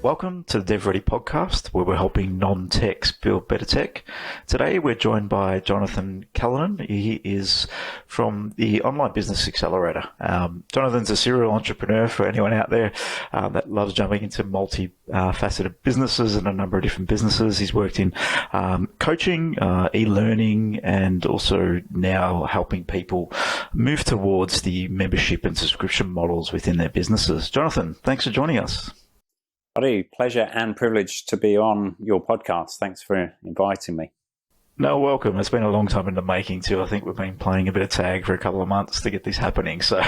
Welcome to the DevReady Podcast, where we're helping non-techs build better tech. Today, we're joined by Jonathan Callinan. He is from the Online Business Accelerator. Jonathan's a serial entrepreneur for anyone out there that loves jumping into multi-faceted businesses and a number of different businesses. He's worked in coaching, e-learning, and also now helping people move towards the membership and subscription models within their businesses. Jonathan, thanks for joining us. Pleasure and privilege to be on your podcast. Thanks for inviting me. No, welcome. It's been a long time in the making too. I think we've been playing a bit of tag for a couple of months to get this happening. So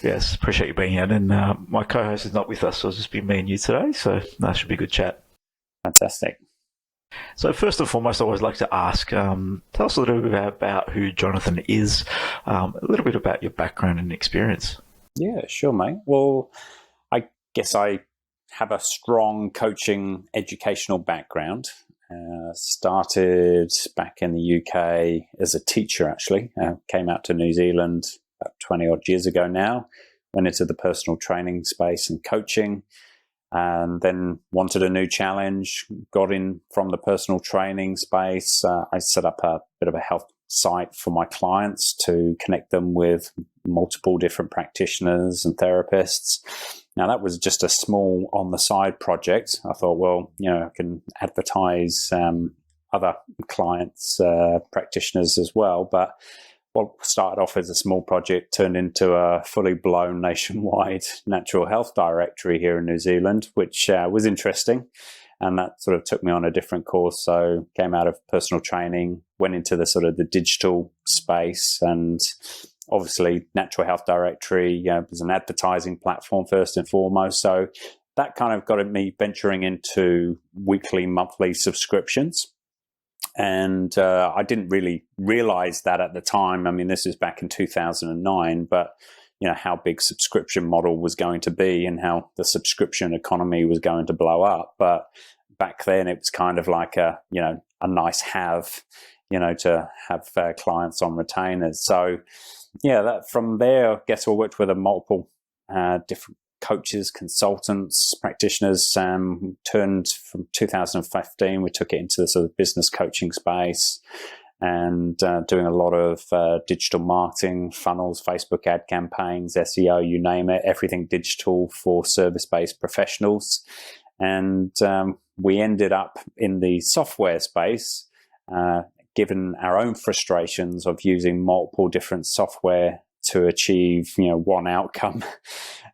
yes, appreciate you being here. And my co-host is not with us, so it'll just be me and you today. So that should be a good chat. Fantastic. So first and foremost, I always like to ask, tell us a little bit about who Jonathan is, a little bit about your background and experience. Yeah, sure, mate. Well, I guess I have a strong coaching educational background. Started back in the UK as a teacher, actually. Came out to New Zealand about 20 odd years ago now. Went into the personal training space and coaching, and then wanted a new challenge. Got in from the personal training space. I set up a bit of a health site for my clients to connect them with multiple different practitioners and therapists. Now, that was just a small on-the-side project. I thought, well, I can advertise other clients, practitioners as well. But what started off as a small project turned into a fully blown nationwide natural health directory here in New Zealand, which was interesting. And that sort of took me on a different course. So came out of personal training, went into the sort of the digital space, and obviously natural health directory was an advertising platform first and foremost. So that kind of got me venturing into weekly, monthly subscriptions. And I didn't really realize that at the time. I mean, this is back in 2009, but how big subscription model was going to be and how the subscription economy was going to blow up. But back then it was kind of like a nice have, to have clients on retainers. So that from there, I guess I worked with a multiple different coaches, consultants, practitioners. Turned from 2015, we took it into the sort of business coaching space, and doing a lot of digital marketing, funnels, Facebook ad campaigns, SEO, you name it, everything digital for service-based professionals. And we ended up in the software space, given our own frustrations of using multiple different software to achieve, one outcome.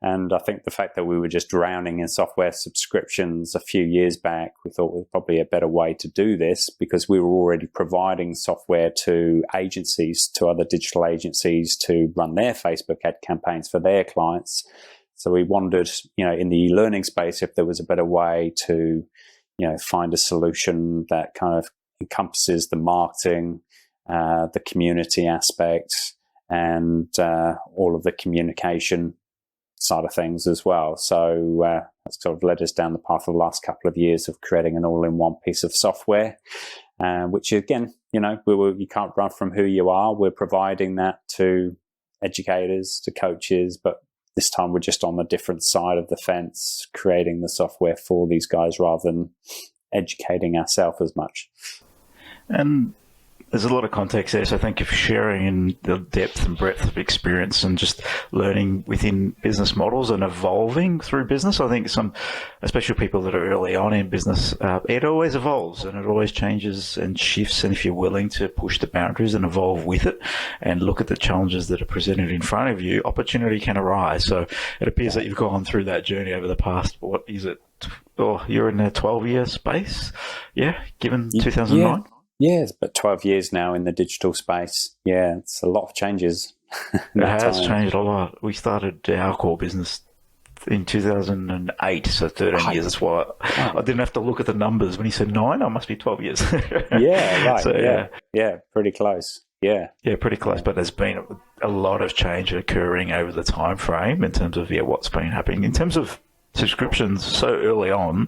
And I think the fact that we were just drowning in software subscriptions a few years back, we thought was probably a better way to do this, because we were already providing software to agencies, to other digital agencies, to run their Facebook ad campaigns for their clients. So we wondered, in the e-learning space, if there was a better way to, find a solution that kind of encompasses the marketing, the community aspect, and all of the communication side of things as well. So that sort of led us down the path of the last couple of years of creating an all-in-one piece of software, which again, you can't run from who you are. We're providing that to educators, to coaches, but this time we're just on the different side of the fence, creating the software for these guys rather than educating ourselves as much. And there's a lot of context there, so thank you for sharing in the depth and breadth of experience and just learning within business models and evolving through business. I think especially people that are early on in business, it always evolves and it always changes and shifts. And if you're willing to push the boundaries and evolve with it and look at the challenges that are presented in front of you, opportunity can arise. So it appears that you've gone through that journey over the past, what is it? You're in a 12-year space, given 2009? Yeah, it's about 12 years now in the digital space. Yeah, it's a lot of changes. It has changed a lot. We started our core business in 2008, so 13 years. That's why I didn't have to look at the numbers. When he said 9, I must be 12 years. Yeah, right. So, yeah, pretty close. Yeah, pretty close. But there's been a lot of change occurring over the time frame in terms of what's been happening. In terms of subscriptions so early on,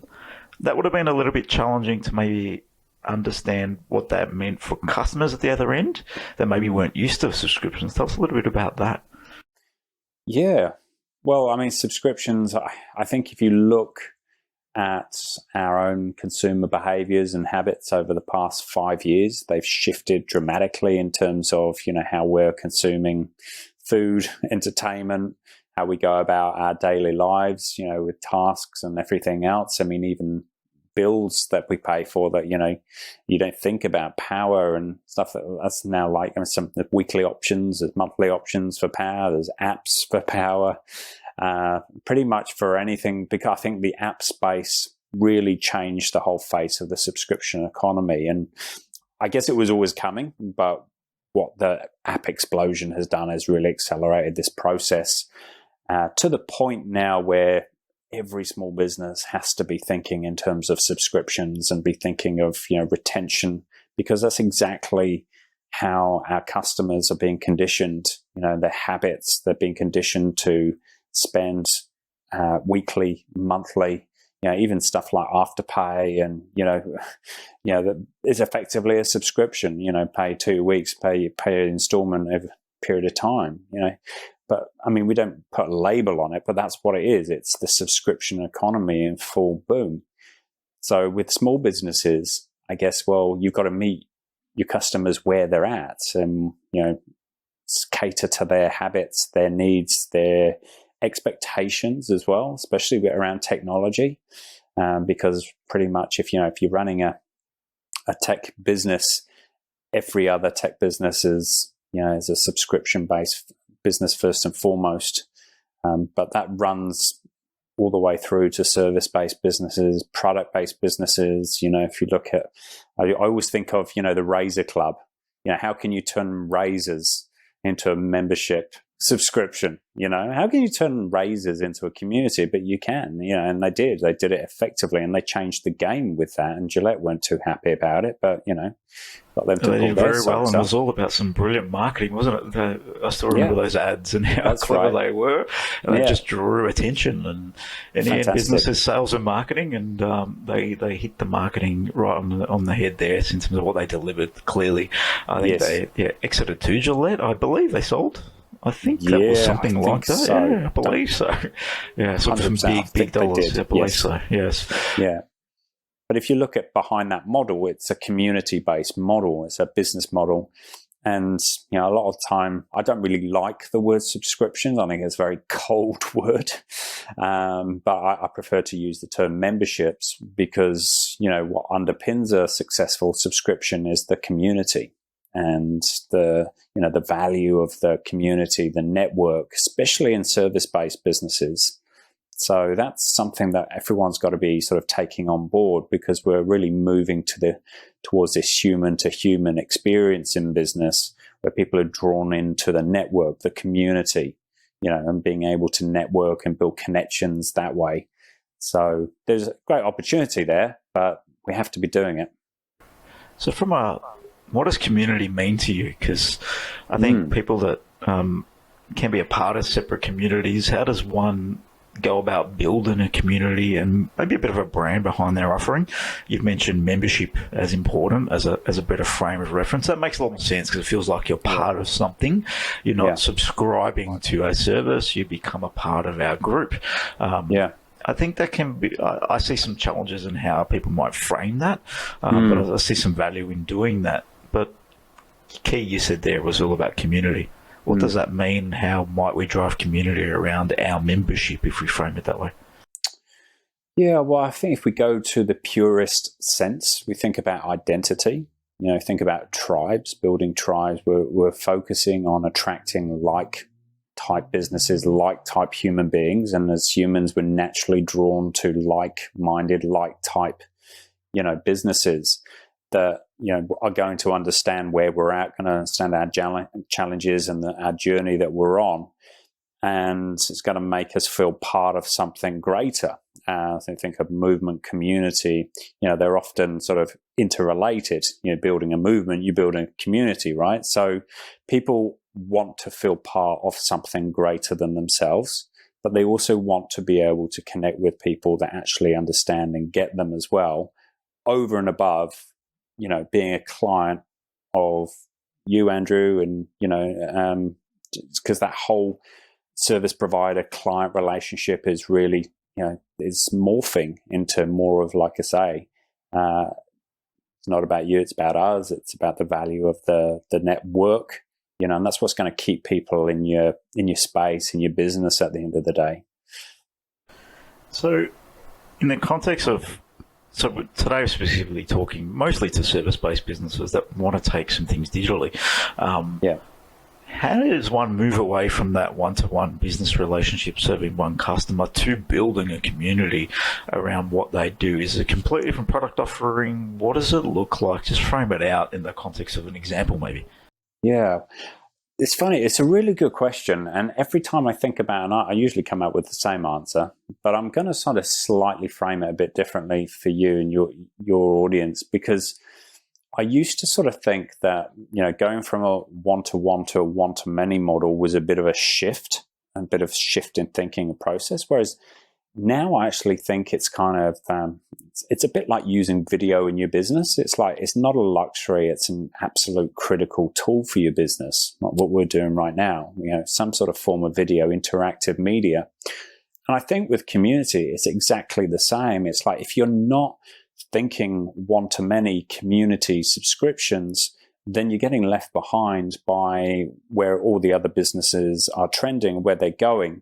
that would have been a little bit challenging to maybe understand what that meant for customers at the other end that maybe weren't used to subscriptions. Tell us a little bit about that. Yeah. Well, I mean, subscriptions, I think if you look at our own consumer behaviors and habits over the past 5 years, they've shifted dramatically in terms of, how we're consuming food, entertainment, how we go about our daily lives, with tasks and everything else. I mean, even bills that we pay for that, you don't think about power and stuff that's now like some weekly options, there's monthly options for power, there's apps for power, pretty much for anything, because I think the app space really changed the whole face of the subscription economy. And I guess it was always coming, but what the app explosion has done has really accelerated this process to the point now where every small business has to be thinking in terms of subscriptions and be thinking of retention, because that's exactly how our customers are being conditioned. Their habits, they're being conditioned to spend weekly, monthly, even stuff like Afterpay, and that is effectively a subscription. Pay 2 weeks, pay an installment over a period of time. But I mean, we don't put a label on it, but that's what it is. It's the subscription economy in full boom. So with small businesses, I guess, well, you've got to meet your customers where they're at and, cater to their habits, their needs, their expectations as well, especially around technology. Because pretty much if you're running a tech business, every other tech business is a subscription-based business first and foremost, but that runs all the way through to service-based businesses, product-based businesses. If you look at, I always think of the Razor Club. How can you turn razors into a membership subscription? How can you turn razors into a community? But you can, and they did it effectively, and they changed the game with that. And Gillette weren't too happy about it, but got them to they pull did their very well, socks and it up. was all about some brilliant marketing, wasn't it? I still remember those ads and how That's clever right. they were, and they just drew attention. And in the end, business is sales and marketing, and they hit the marketing right on the head there in terms of what they delivered. Clearly, I think they exited to Gillette. I believe they sold. I think that was something like that. So. Yeah, I believe so. Yeah, so some big dollars. I believe so. Yes. Yeah. But if you look at behind that model, it's a community-based model. It's a business model. And, a lot of time, I don't really like the word subscriptions. I think it's a very cold word. But I prefer to use the term memberships because, what underpins a successful subscription is the community and the value of the community, the network, especially in service-based businesses. So that's something that everyone's got to be sort of taking on board, because we're really moving towards this human-to-human experience in business where people are drawn into the network, the community, and being able to network and build connections that way. So there's a great opportunity there, but we have to be doing it. So what does community mean to you? Because I think people that can be a part of separate communities, how does one go about building a community and maybe a bit of a brand behind their offering? You've mentioned membership as important as a better frame of reference. That makes a lot of sense because it feels like you're part of something. You're not subscribing to a service. You become a part of our group. I think that can be, I see some challenges in how people might frame that, but I see some value in doing that. But key you said there was all about community. What does that mean? How might we drive community around our membership if we frame it that way? Yeah, well, I think if we go to the purest sense, we think about identity, think about tribes, building tribes. We're focusing on attracting like-type businesses, like-type human beings. And as humans, we're naturally drawn to like-minded, like-type, businesses that are going to understand where we're at, going to understand our challenges and our journey that we're on, and it's going to make us feel part of something greater. I think of movement, community. They're often sort of interrelated. Building a movement, you build a community, right? So people want to feel part of something greater than themselves, but they also want to be able to connect with people that actually understand and get them as well, over and above being a client of you, Andrew, and, because that whole service provider client relationship is really is morphing into more of, like I say, it's not about you, it's about us. It's about the value of the network, and that's what's going to keep people in your space, in your business at the end of the day. So in the context of, today we're specifically talking mostly to service-based businesses that want to take some things digitally. How does one move away from that one-to-one business relationship serving one customer to building a community around what they do? Is it a completely different product offering? What does it look like? Just frame it out in the context of an example, maybe. Yeah. It's funny. It's a really good question. And every time I think about it, I usually come up with the same answer, but I'm going to sort of slightly frame it a bit differently for you and your audience, because I used to sort of think that, going from a one-to-one to a one-to-many model was a bit of a shift in thinking and process. Whereas now I actually think it's kind of, it's a bit like using video in your business. It's like, it's not a luxury. It's an absolute critical tool for your business. Like what we're doing right now, some sort of form of video, interactive media. And I think with community, it's exactly the same. It's like, if you're not thinking one-to-many community subscriptions, then you're getting left behind by where all the other businesses are trending, where they're going,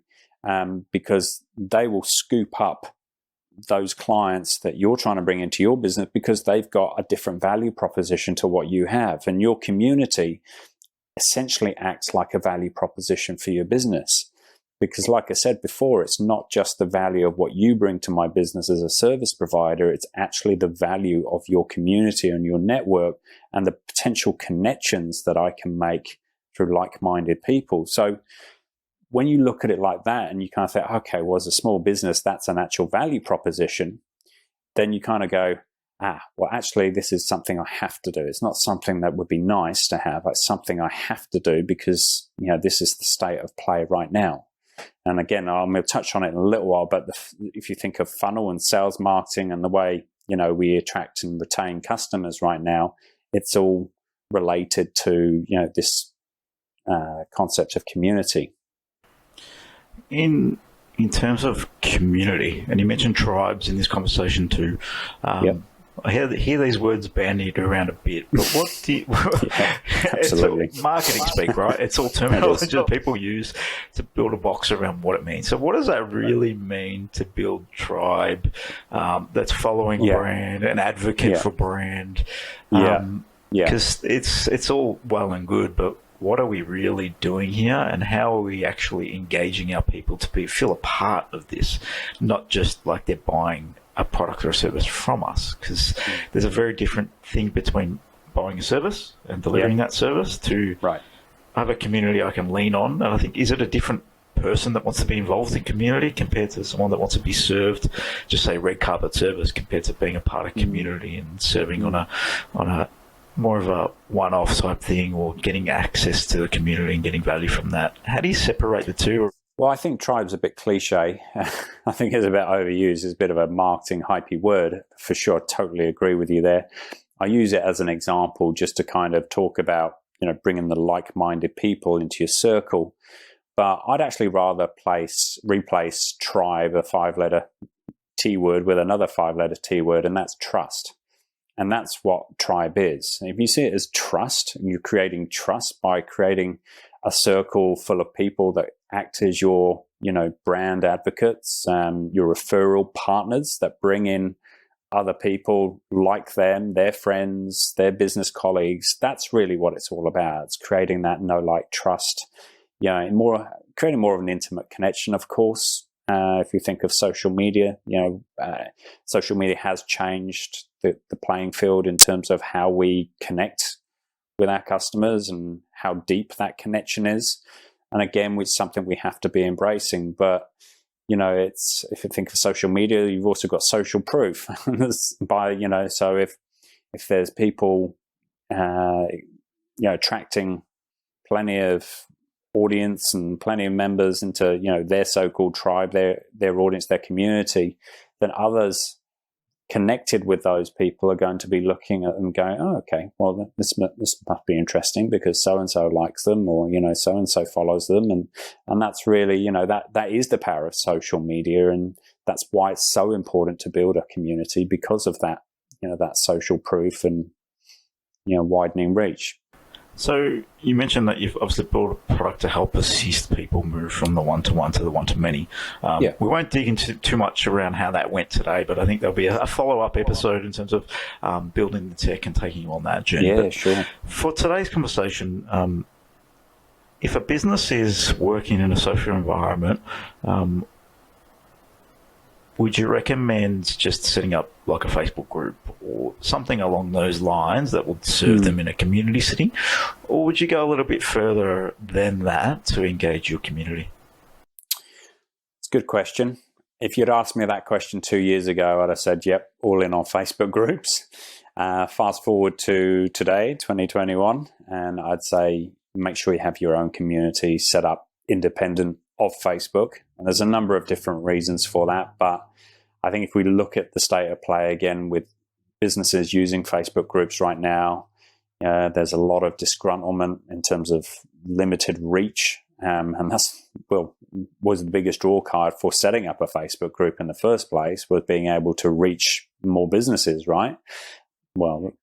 because they will scoop up those clients that you're trying to bring into your business because they've got a different value proposition to what you have. And your community essentially acts like a value proposition for your business. Because like I said before, it's not just the value of what you bring to my business as a service provider, it's actually the value of your community and your network and the potential connections that I can make through like-minded people. So when you look at it like that and you kind of think, okay, well, as a small business, that's an actual value proposition, then you kind of go, well, actually, this is something I have to do. It's not something that would be nice to have. It's something I have to do because, this is the state of play right now. And again, I'm going to touch on it in a little while, but if you think of funnel and sales marketing and the way, we attract and retain customers right now, it's all related to, this concept of community. In terms of community, and you mentioned tribes in this conversation too, I hear these words bandied around a bit, but what do you... Absolutely. It's all marketing speak, right? It's all terminology that people use to build a box around what it means. So what does that really mean to build tribe that's following brand, an advocate for brand? Because it's all well and good, but what are we really doing here, and how are we actually engaging our people to feel a part of this, not just like they're buying a product or a service from us? Because there's a very different thing between buying a service and delivering that service to I have a community I can lean on. And I think, is it a different person that wants to be involved in community compared to someone that wants to be served, just say red carpet service, compared to being a part of community and serving on a more of a one-off type thing, or getting access to the community and getting value from that? How do you separate the two? Well, I think tribe's a bit cliche. I think it's a bit overused. It's a bit of a marketing hypey word for sure. I totally agree with you there. I use it as an example just to kind of talk about, bringing the like-minded people into your circle. But I'd actually rather replace tribe, a 5-letter T word, with another 5-letter T word, and that's trust. And that's what tribe is. If you see it as trust, and you're creating trust by creating a circle full of people that act as your, brand advocates, your referral partners that bring in other people like them, their friends, their business colleagues. That's really what it's all about. It's creating that like, trust, creating more of an intimate connection, of course. If you think of social media, social media has changed the playing field in terms of how we connect with our customers and how deep that connection is. And again, it's something we have to be embracing. But, it's, if you think of social media, you've also got social proof so if there's people, attracting plenty of audience and plenty of members into, their so-called tribe, their audience, their community, then others connected with those people are going to be looking at them going, oh, okay, well, this must be interesting because so-and-so likes them, or, so-and-so follows them. And that's really, that is the power of social media. And that's why it's so important to build a community, because of that, that social proof and, widening reach. So you mentioned that you've obviously built a product to help assist people move from the one-to-one to the one-to-many. We won't dig into too much around how that went today, but I think there'll be a follow-up episode in terms of building the tech and taking you on that journey. Yeah, but sure. For today's conversation, if a business is working in a social environment, would you recommend just setting up like a Facebook group or something along those lines that would serve them in a community setting? Or would you go a little bit further than that to engage your community? It's a good question. If you'd asked me that question 2 years ago, I'd have said, yep, all in on Facebook groups. Fast forward to today, 2021, and I'd say make sure you have your own community set up independent of Facebook. And there's a number of different reasons for that. But I think if we look at the state of play again with businesses using Facebook groups right now, there's a lot of disgruntlement in terms of limited reach. And that's, was the biggest draw card for setting up a Facebook group in the first place, was being able to reach more businesses, right? Well,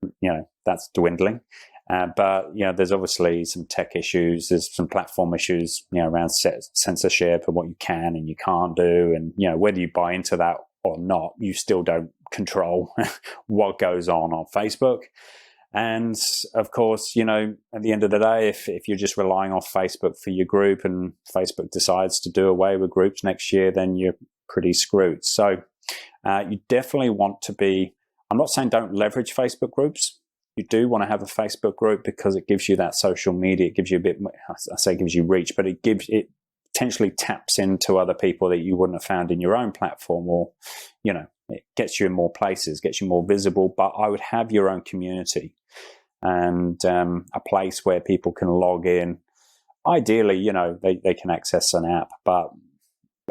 that's dwindling. But there's obviously some tech issues. There's some platform issues, around censorship and what you can and you can't do, and whether you buy into that or not, you still don't control what goes on Facebook. And of course, at the end of the day, if you're just relying on Facebook for your group and Facebook decides to do away with groups next year, then you're pretty screwed. So you definitely want to be. I'm not saying don't leverage Facebook groups. You do want to have a Facebook group because it gives you that social media. It gives you a bit, I say it gives you reach, but it potentially taps into other people that you wouldn't have found in your own platform, or, it gets you in more places, gets you more visible. But I would have your own community and a place where people can log in. Ideally, they can access an app, but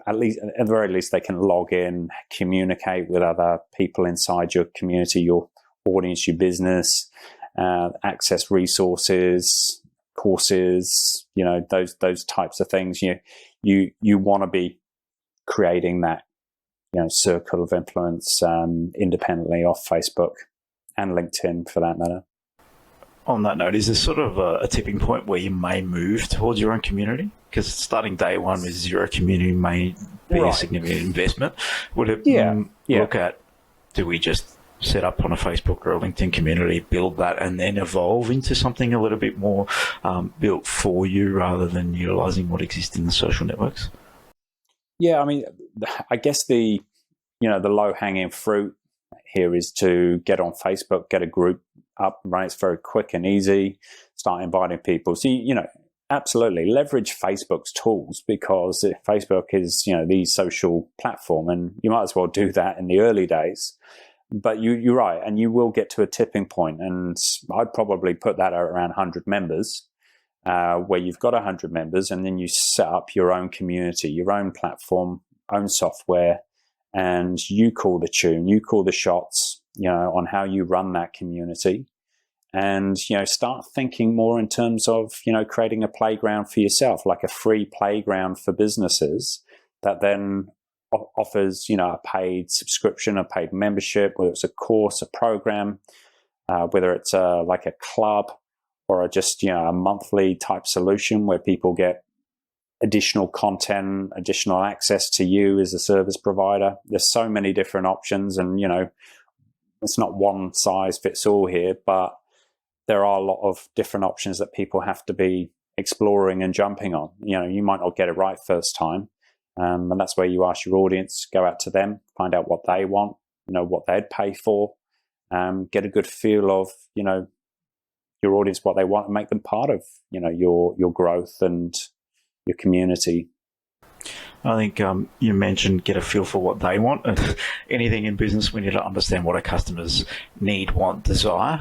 at the very least, they can log in, communicate with other people inside your community, your audience, your business, access resources, courses, those types of things. You want to be creating that, circle of influence independently off Facebook and LinkedIn for that matter. On that note, is there sort of a tipping point where you may move towards your own community? Because starting day one with zero community may be a significant investment. Would it look at, do we just set up on a Facebook or a LinkedIn community, build that, and then evolve into something a little bit more built for you rather than utilizing what exists in the social networks? Yeah, I mean, I guess the low-hanging fruit here is to get on Facebook, get a group up and running. It's very quick and easy. Start inviting people. So, absolutely leverage Facebook's tools, because Facebook is, the social platform, and you might as well do that in the early days. But you're right, and you will get to a tipping point, and I'd probably put that at around 100 members, where you've got 100 members, and then you set up your own community, your own platform, own software, and you call the tune, you call the shots, on how you run that community. And, start thinking more in terms of, creating a playground for yourself, like a free playground for businesses that then offers, a paid subscription, a paid membership, whether it's a course, a program, whether it's like a club or just, a monthly type solution where people get additional content, additional access to you as a service provider. There's so many different options, and, it's not one size fits all here, but there are a lot of different options that people have to be exploring and jumping on. You might not get it right first time. And that's where you ask your audience, go out to them, find out what they want, what they'd pay for, get a good feel of, your audience, what they want, and make them part of, your growth and your community. I think you mentioned get a feel for what they want. Anything in business, we need to understand what our customers need, want, desire.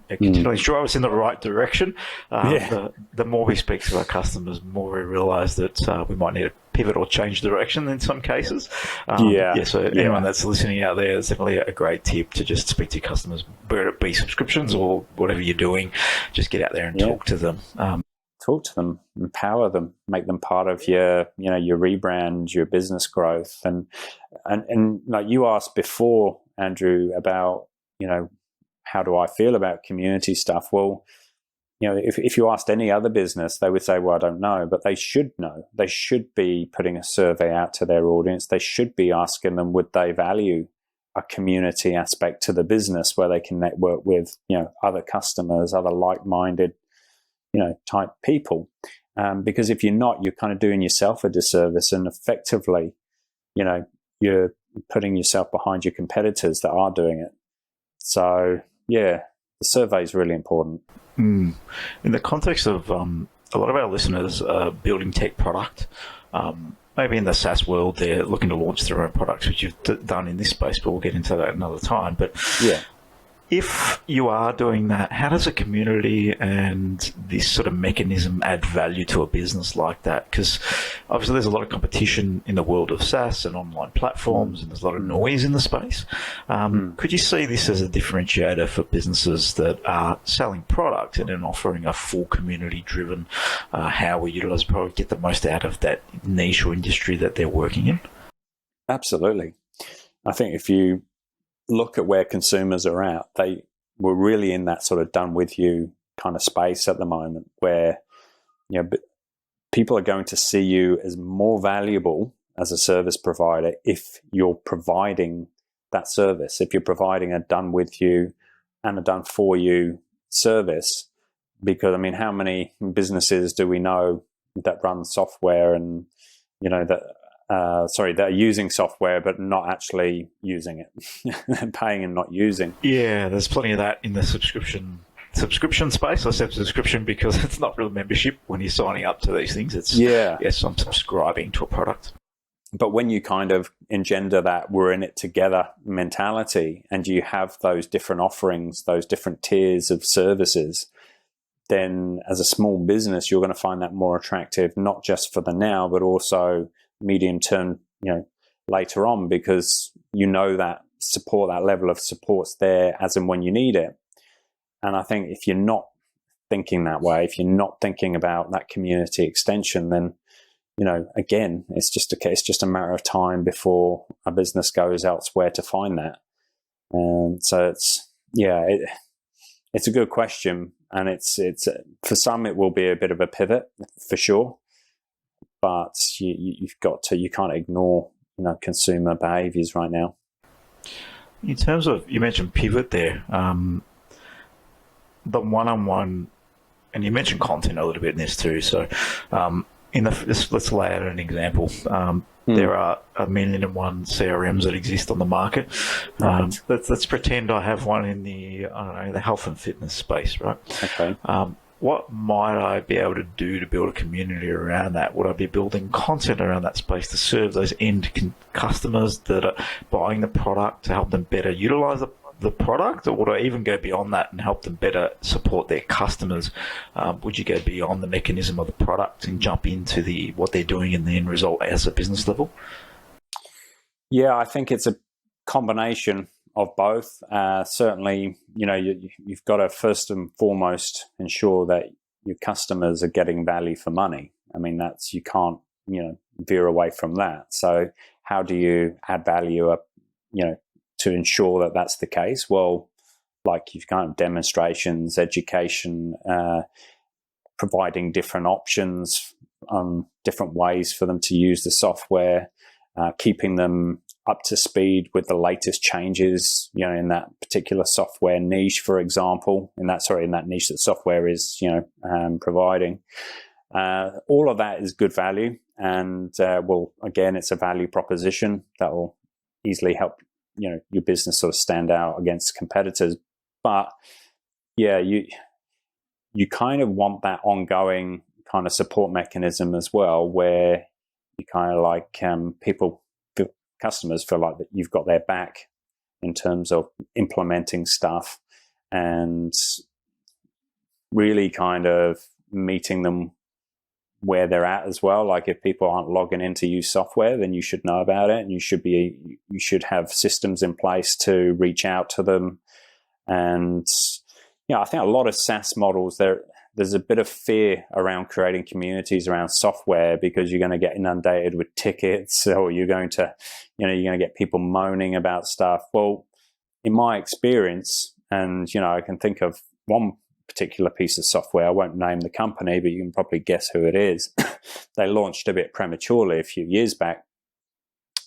It continually drive us in the right direction. The more we speak to our customers, the more we realise that we might need to pivot or change direction in some cases. So anyone that's listening out there, it's definitely a great tip to just speak to your customers, whether it be subscriptions or whatever you're doing. Just get out there and talk to them. talk to them, empower them, make them part of your rebrand, your business growth. And like you asked before, Andrew, about, how do I feel about community stuff? Well, if you asked any other business, they would say, well, I don't know, but they should know. They should be putting a survey out to their audience. They should be asking them, would they value a community aspect to the business where they can network with, other customers, other like-minded, type people. Because if you're not, you're kind of doing yourself a disservice, and effectively, you're putting yourself behind your competitors that are doing it. So, yeah, the survey is really important. In the context of a lot of our listeners are building tech product, maybe in the SaaS world, they're looking to launch their own products, which you've done in this space, but we'll get into that another time. But yeah, if you are doing that, how does a community and this sort of mechanism add value to a business like that? Because obviously there's a lot of competition in the world of SaaS and online platforms, and there's a lot of noise in the space. Could you see this as a differentiator for businesses that are selling product and then offering a full community-driven how we utilize product, get the most out of that niche or industry that they're working in? Absolutely. I think if you look at where consumers are at, we're really in that sort of done with you kind of space at the moment, where people are going to see you as more valuable as a service provider if you're providing that service, if you're providing a done with you and a done for you service. Because how many businesses do we know that run software and that are using software but not actually using it, paying and not using? Yeah, there's plenty of that in the subscription space. I said subscription because it's not real membership when you're signing up to these things. It's yes, I'm subscribing to a product. But when you kind of engender that we're in it together mentality, and you have those different offerings, those different tiers of services, then as a small business, you're going to find that more attractive, not just for the now, but also medium term, later on, because that support, that level of support's there as and when you need it. And I think if you're not thinking that way, if you're not thinking about that community extension, then again, it's just a matter of time before a business goes elsewhere to find that. And so it's a good question, and it's for some it will be a bit of a pivot for sure. But you can't ignore consumer behaviours right now. In terms of, you mentioned pivot there, the one-on-one, and you mentioned content a little bit in this too. So let's lay out an example. There are 1,000,001 CRMs that exist on the market. Right. Let's pretend I have one in the health and fitness space, right? Okay. What might I be able to do to build a community around that? Would I be building content around that space to serve those end customers that are buying the product to help them better utilize the product? Or would I even go beyond that and help them better support their customers? Would you go beyond the mechanism of the product and jump into what they're doing in the end result as a business level? Yeah, I think it's a combination of both. Certainly, you've got to first and foremost ensure that your customers are getting value for money. You can't, veer away from that. So how do you add value up, to ensure that that's the case? Well, like you've kind of demonstrations, education, providing different options, different ways for them to use the software, keeping them up to speed with the latest changes, in that particular software niche, for example, in that niche that software is, providing. All of that is good value, and again, it's a value proposition that will easily help, your business sort of stand out against competitors. But yeah, you kind of want that ongoing kind of support mechanism as well, where you kind of like customers feel like that you've got their back in terms of implementing stuff and really kind of meeting them where they're at as well. Like if people aren't logging in to use software, then you should know about it, and you should have systems in place to reach out to them. And I think a lot of SaaS models, there's a bit of fear around creating communities around software because you're going to get inundated with tickets, or you're going to get people moaning about stuff. Well, in my experience, and I can think of one particular piece of software. I won't name the company, but you can probably guess who it is. They launched a bit prematurely a few years back,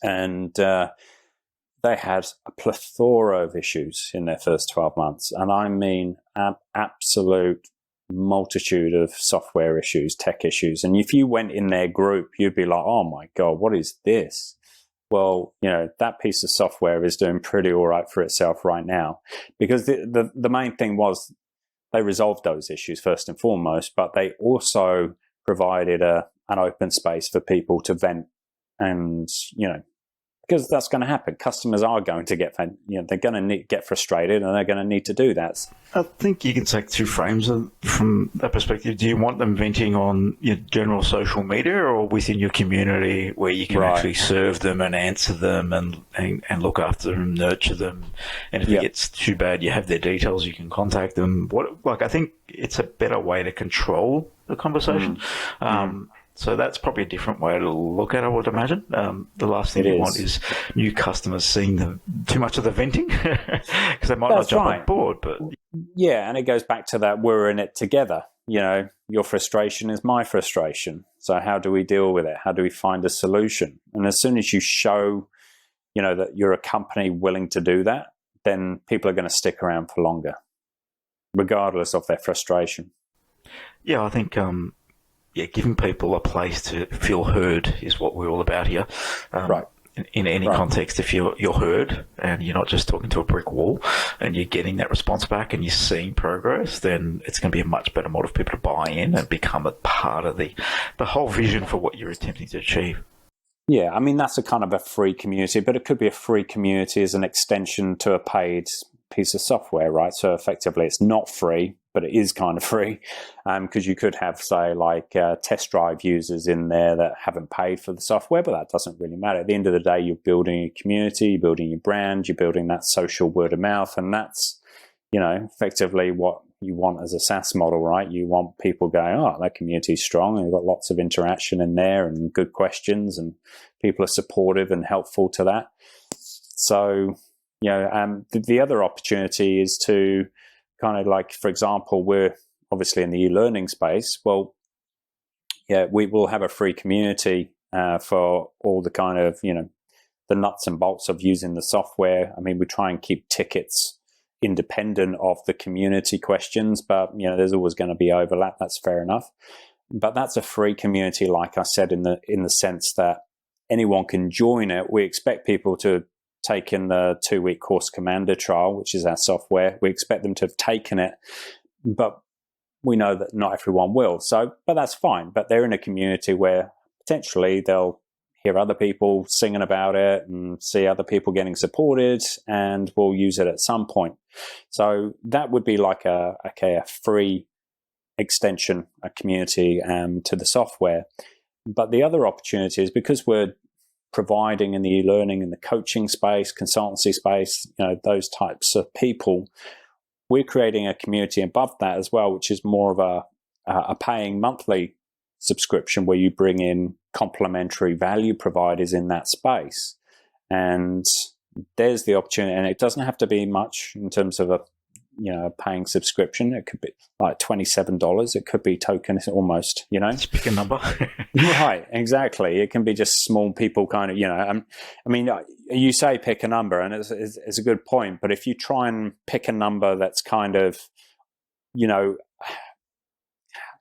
and they had a plethora of issues in their first 12 months. And I mean, an absolute multitude of software issues, tech issues. And if you went in their group, you'd be like, oh my God, what is this? Well, that piece of software is doing pretty all right for itself right now, because the main thing was they resolved those issues first and foremost, but they also provided an open space for people to vent. And, because that's going to happen. Customers are going to get, they're going to get frustrated, and they're going to need to do that. I think you can take two frames from that perspective. Do you want them venting on your general social media, or within your community where you can actually serve them and answer them and look after them, nurture them? And if it gets too bad, you have their details, you can contact them. I think it's a better way to control the conversation. So that's probably a different way to look at it, I would imagine. The last thing you want is new customers seeing too much of the venting, because they might not jump on board. But yeah, and it goes back to that we're in it together. Your frustration is my frustration. So how do we deal with it? How do we find a solution? And as soon as you show, that you're a company willing to do that, then people are going to stick around for longer, regardless of their frustration. Yeah, I think... giving people a place to feel heard is what we're all about here. Right. In any context, if you're heard and you're not just talking to a brick wall and you're getting that response back and you're seeing progress, then it's going to be a much better model for people to buy in and become a part of the whole vision for what you're attempting to achieve. Yeah, I mean, that's a kind of a free community, but it could be a free community as an extension to a paid piece of software, right? So effectively it's not free, but it is kind of free, because you could have, say, like test drive users in there that haven't paid for the software, but that doesn't really matter. At the end of the day, you're building a community, you're building your brand, you're building that social word of mouth, and that's, effectively what you want as a SaaS model, right? You want people going, oh, that community is strong, and you've got lots of interaction in there and good questions, and people are supportive and helpful to that. So, the other opportunity is to kind of like, for example, we're obviously in the e-learning space. Well, we will have a free community for all the kind of, the nuts and bolts of using the software. I mean, we try and keep tickets independent of the community questions, but, there's always going to be overlap. That's fair enough. But that's a free community, like I said, in the sense that anyone can join it. We expect people to take in the 2-week Course Commander trial, which is our software. We expect them to have taken it, but we know that not everyone will. So, but that's fine. But they're in a community where potentially they'll hear other people singing about it and see other people getting supported, and will use it at some point. So that would be like a free extension, a community to the software. But the other opportunity is, because we're providing in the e-learning, in the coaching space, consultancy space, those types of people, we're creating a community above that as well, which is more of a paying monthly subscription, where you bring in complementary value providers in that space. And there's the opportunity, and it doesn't have to be much in terms of a paying subscription. It could be like $27. It could be tokens almost, Just pick a number. Right, exactly. It can be just small people kind of, I mean, you say pick a number, and it's a good point, but if you try and pick a number that's kind of,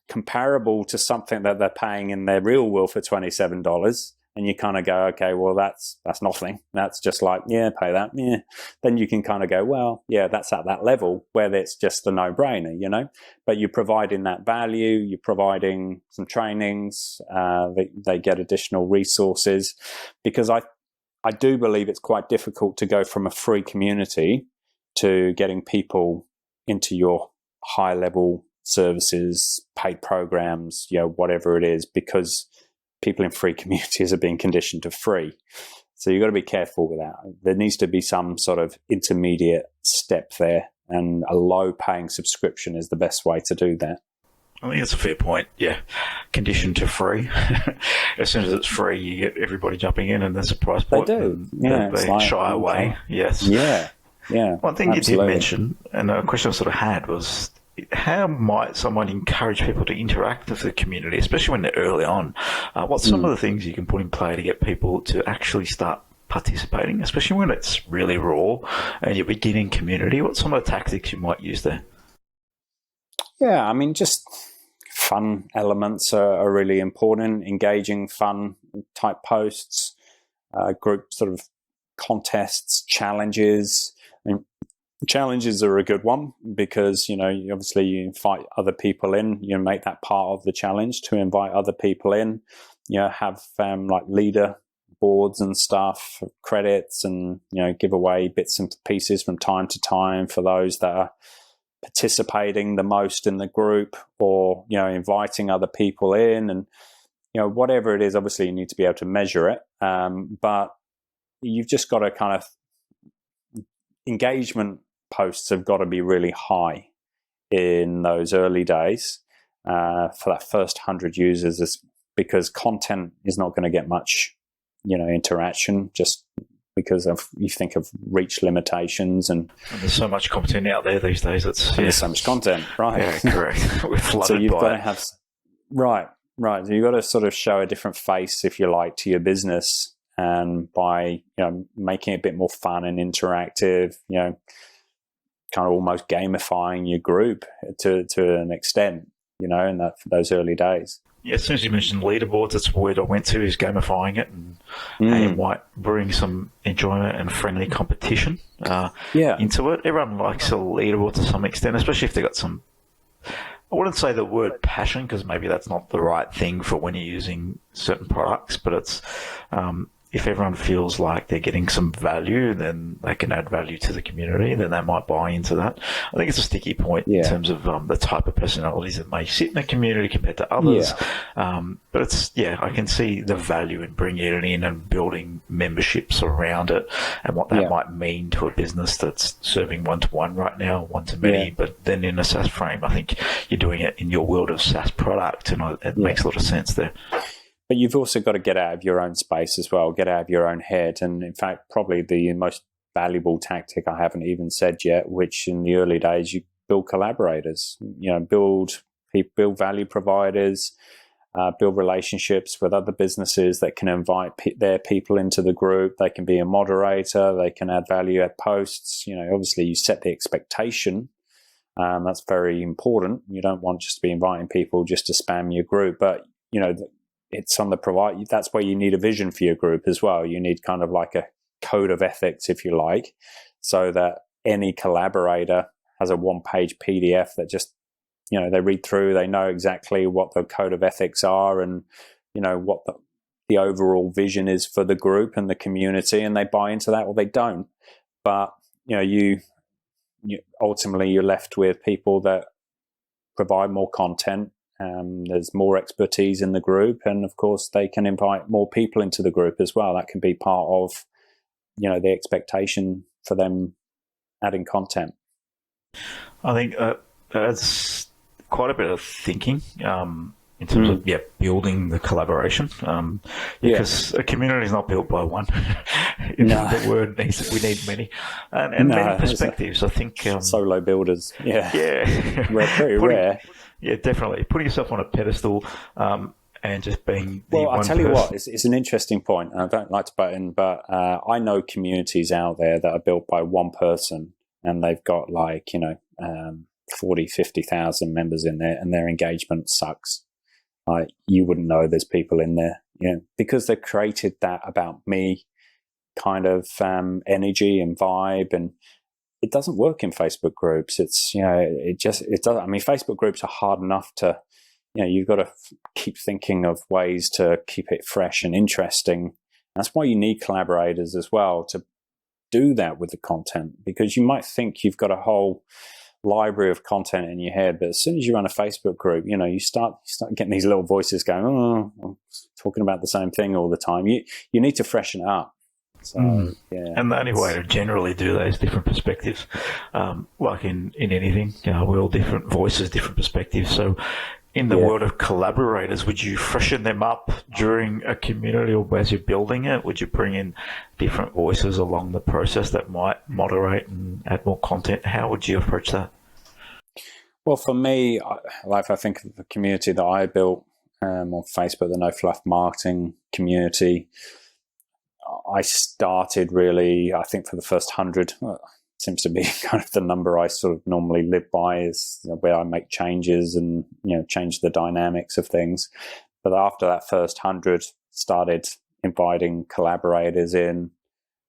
comparable to something that they're paying in their real world for $27, and you kind of go, okay, well, that's nothing. That's just like, pay that. Yeah. Then you can kind of go, well, that's at that level where it's just a no-brainer, But you're providing that value. You're providing some trainings. They get additional resources, because I do believe it's quite difficult to go from a free community to getting people into your high-level services, paid programs, whatever it is, because people in free communities are being conditioned to free. So you've got to be careful with that. There needs to be some sort of intermediate step there, and a low paying subscription is the best way to do that. I think it's a fair point. Yeah. Conditioned to free. As soon as it's free, you get everybody jumping in, and there's a price point. They do. Yeah. They like, shy away. Yes. Yeah. Yeah. One thing absolutely. you did mention, and a question I sort of had was, how might someone encourage people to interact with the community, especially when they're early on? What's some of the things you can put in play to get people to actually start participating, especially when it's really raw and you're beginning community? What's some of the tactics you might use there? Yeah, I mean, just fun elements are really important. Engaging, fun type posts, group sort of contests, challenges. I mean, challenges are a good one because, obviously you invite other people in, you make that part of the challenge to invite other people in, have like leader boards and stuff, credits, and, give away bits and pieces from time to time for those that are participating the most in the group, or, inviting other people in, and, whatever it is. Obviously you need to be able to measure it. But you've just got to kind of, engagement posts have got to be really high in those early days for that first 100 users, because content is not going to get much, interaction, just because you think of reach limitations, and there's so much content out there these days. There's so much content, right? Yeah, correct. We're flooded so you've by got it. to have right. So you've got to sort of show a different face, if you like, to your business, and by making it a bit more fun and interactive, kind of almost gamifying your group to an extent, in those early days. Yeah, as soon as you mentioned leaderboards, that's the word I went to, is gamifying it, and it might bring some enjoyment and friendly competition into it. Everyone likes a leaderboard to some extent, especially if they've got some, I wouldn't say the word passion, because maybe that's not the right thing for when you're using certain products, but it's if everyone feels like they're getting some value, then they can add value to the community, then they might buy into that. I think it's a sticky point in terms of the type of personalities that may sit in the community compared to others. But it's, I can see the value in bringing it in and building memberships around it, and what that might mean to a business that's serving one-to-one right now, one-to-many. But then in a SaaS frame, I think you're doing it in your world of SaaS product, and it makes a lot of sense there. But you've also got to get out of your own space as well, get out of your own head. And in fact, probably the most valuable tactic I haven't even said yet, which in the early days, you build collaborators, build value providers, build relationships with other businesses that can invite their people into the group. They can be a moderator, they can add value, add posts. Obviously you set the expectation. That's very important. You don't want just to be inviting people just to spam your group, but it's on the provider. That's where you need a vision for your group as well. You need kind of like a code of ethics, if you like, so that any collaborator has a one-page PDF that just, they read through, they know exactly what the code of ethics are, and, what the overall vision is for the group and the community, and they buy into that or they don't. But, you ultimately you're left with people that provide more content. There's more expertise in the group, and of course they can invite more people into the group as well. That can be part of, the expectation for them adding content. I think that's quite a bit of thinking in terms of building the collaboration, because a community is not built by one. The word needs, we need many, and many perspectives. I think solo builders, very rare. Yeah, definitely. Putting yourself on a pedestal and just being the one I'll tell you what, person. it's an interesting point, and I don't like to butt in, but I know communities out there that are built by one person, and they've got 40, 50,000 members in there, and their engagement sucks. You wouldn't know there's people in there, because they've created that about me kind of energy and vibe, and it doesn't work in Facebook groups. It's, it doesn't. I mean, Facebook groups are hard enough to, you've got to keep thinking of ways to keep it fresh and interesting. That's why you need collaborators as well to do that with the content, because you might think you've got a whole library of content in your head, but as soon as you run a Facebook group, you start getting these little voices going, oh, I'm talking about the same thing all the time. You need to freshen it up. So, And the only way to generally do that is different perspectives. Like in anything, we're all different voices, different perspectives. So in the world of collaborators, would you freshen them up during a community or as you're building it? Would you bring in different voices along the process that might moderate and add more content? How would you approach that? Well, for me, I think of the community that I built on Facebook, the No Fluff Marketing community. I started really, I think for the first 100, seems to be kind of the number I sort of normally live by, is where I make changes and change the dynamics of things. But after that first 100, started inviting collaborators in,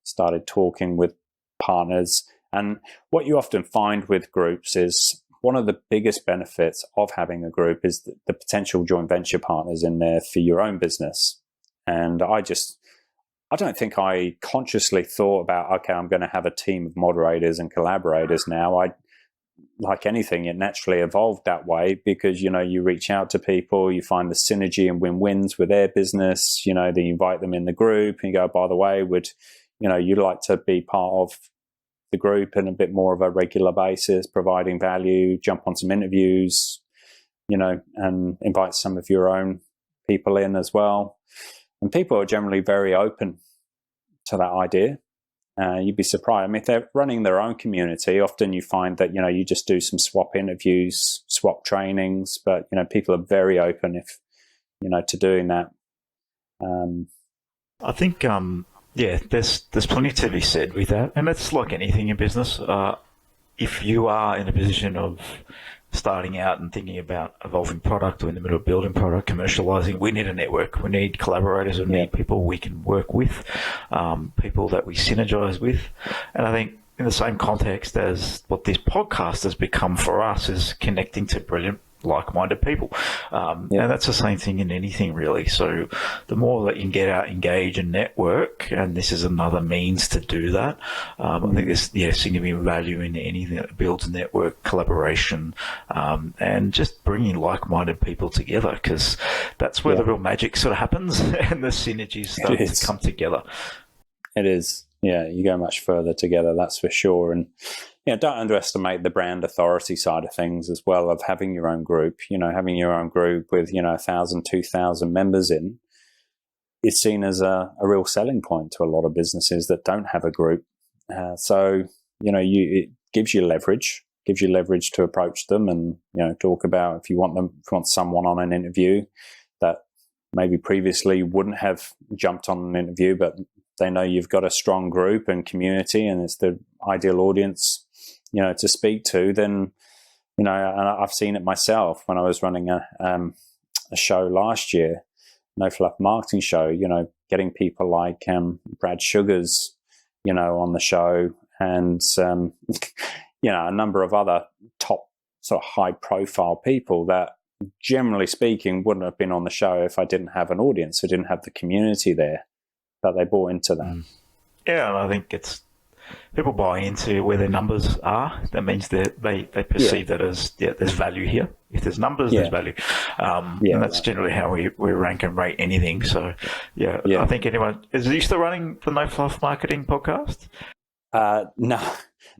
started talking with partners. And what you often find with groups is one of the biggest benefits of having a group is the potential joint venture partners in there for your own business. And I don't think I consciously thought about, okay, I'm going to have a team of moderators and collaborators now. Like anything, it naturally evolved that way because, you reach out to people, you find the synergy and win-wins with their business, then you invite them in the group and you go, by the way, you'd like to be part of the group in a bit more of a regular basis, providing value, jump on some interviews, and invite some of your own people in as well. And people are generally very open to that idea. You'd be surprised. I mean, if they're running their own community, often you find that, you just do some swap interviews, swap trainings, but, people are very open to doing that. I think, there's plenty to be said with that. And it's like anything in business. If you are in a position of starting out and thinking about evolving product or in the middle of building product, commercializing, we need a network. We need collaborators. We need people we can work with, people that we synergize with. And I think in the same context as what this podcast has become for us is connecting to brilliant, like-minded people. And that's the same thing in anything, really. So the more that you can get out, engage and network, and this is another means to do that, I think there's significant value in anything that builds network, collaboration, and just bringing like-minded people together, because that's where the real magic sort of happens and the synergies start to come together. It is. Yeah, you go much further together, that's for sure. And don't underestimate the brand authority side of things as well, of having your own group. Having your own group with 1,000, 2,000 members in is seen as a real selling point to a lot of businesses that don't have a group. So it gives you leverage to approach them and talk about if you want someone on an interview that maybe previously wouldn't have jumped on an interview, but they know you've got a strong group and community and it's the ideal audience to speak to. Then and I've seen it myself when I was running a show last year, No Fluff Marketing show, getting people like Brad Sugars on the show, and a number of other top sort of high profile people that generally speaking wouldn't have been on the show if I didn't have an audience, I didn't have the community there, that they bought into that. Yeah, and I think it's people buy into where their numbers are. That means that they perceive that as there's value here. If there's numbers, there's value, and that's generally how we rank and rate anything. So I think anyone is you still running the No Fluff Marketing podcast?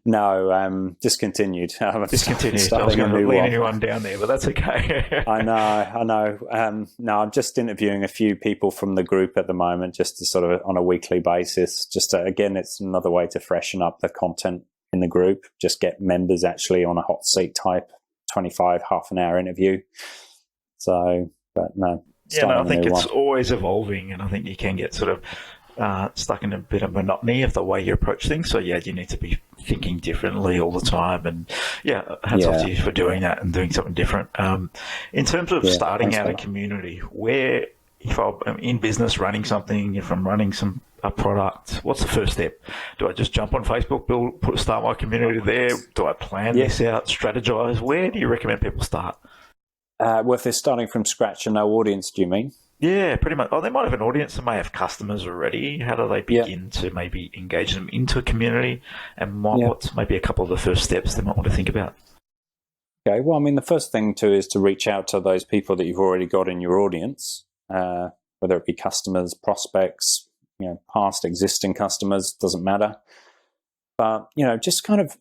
No, discontinued. Discontinued. I was going to lean anyone down there, but that's okay. I know. No, I'm just interviewing a few people from the group at the moment, just to sort of on a weekly basis. Just to, again, it's another way to freshen up the content in the group. Just get members actually on a hot seat type 25 half an hour interview. So, but no. I think it's always evolving, and I think you can get sort of stuck in a bit of monotony of the way you approach things. So you need to be thinking differently all the time. And hats off to you for doing that and doing something different. In terms of starting out a community, where if I'm in business running something, if I'm running a product, what's the first step? Do I just jump on Facebook, start my community there? Do I plan this out, strategize? Where do you recommend people start? Well, if they're starting from scratch and no audience, do you mean? Yeah, pretty much. Oh, they might have an audience. They may have customers already. How do they begin to maybe engage them into a community? And what's maybe a couple of the first steps they might want to think about? Okay, well, I mean, the first thing is to reach out to those people that you've already got in your audience, whether it be customers, prospects, past existing customers, doesn't matter. But, just kind of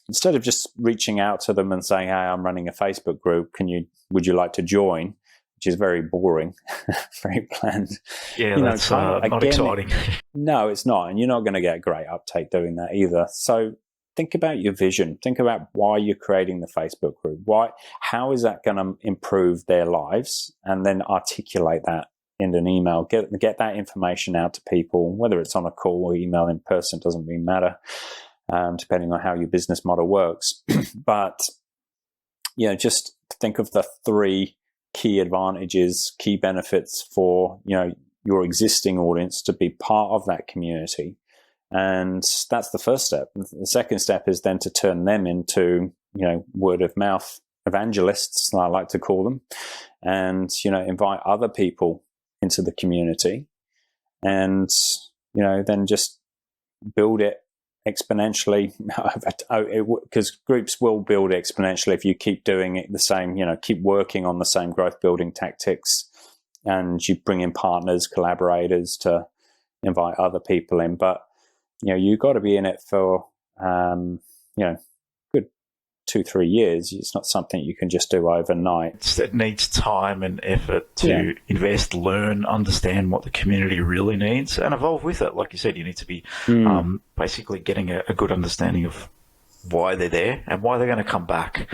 instead of just reaching out to them and saying, hey, I'm running a Facebook group, would you like to join? Which is very boring, very bland. Yeah, that's not exciting. No, it's not. And you're not going to get great uptake doing that either. So think about your vision. Think about why you're creating the Facebook group. How is that going to improve their lives? And then articulate that in an email. Get that information out to people, whether it's on a call or email in person, doesn't really matter, depending on how your business model works. But, just think of the 3 key advantages, key benefits for, your existing audience to be part of that community. And that's the first step. The second step is then to turn them into, word of mouth evangelists, I like to call them, and, invite other people into the community and, then just build it exponentially, because groups will build exponentially if you keep doing it the same, keep working on the same growth building tactics, and you bring in partners, collaborators to invite other people in. But, you've got to be in it for, good 2-3 years. It's not something you can just do overnight. It needs time and effort to invest, learn, understand what the community really needs, and evolve with it. Like you said, you need to be basically getting a good understanding of why they're there and why they're going to come back.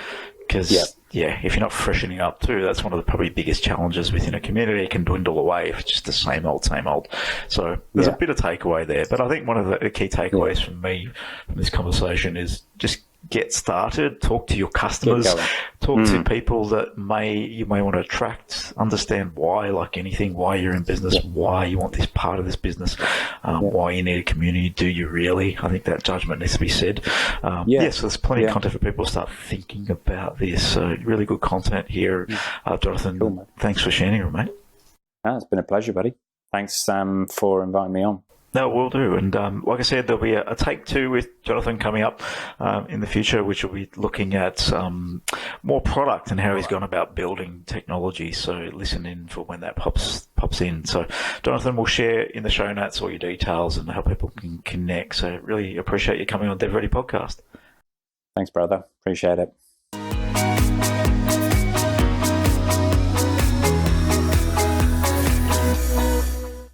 Because, if you're not freshening up too, that's one of the probably biggest challenges within a community. It can dwindle away if it's just the same old. So there's a bit of takeaway there. But I think one of the key takeaways from me from this conversation is just get started, talk to your customers, talk to people that you may want to attract, understand why, like anything, why you're in business, why you want this part of this business, why you need a community. Do you really? I think that judgment needs to be said. So there's plenty of content for people to start thinking about this. So really good content here. Jonathan, cool, thanks for sharing it, mate. It's been a pleasure, buddy. Thanks for inviting me on. No, will do. And like I said, there'll be a take 2 with Jonathan coming up in the future, which will be looking at more product and how he's gone about building technology. So listen in for when that pops in. So Jonathan will share in the show notes all your details and how people can connect. So really appreciate you coming on DevReady Podcast. Thanks, brother. Appreciate it.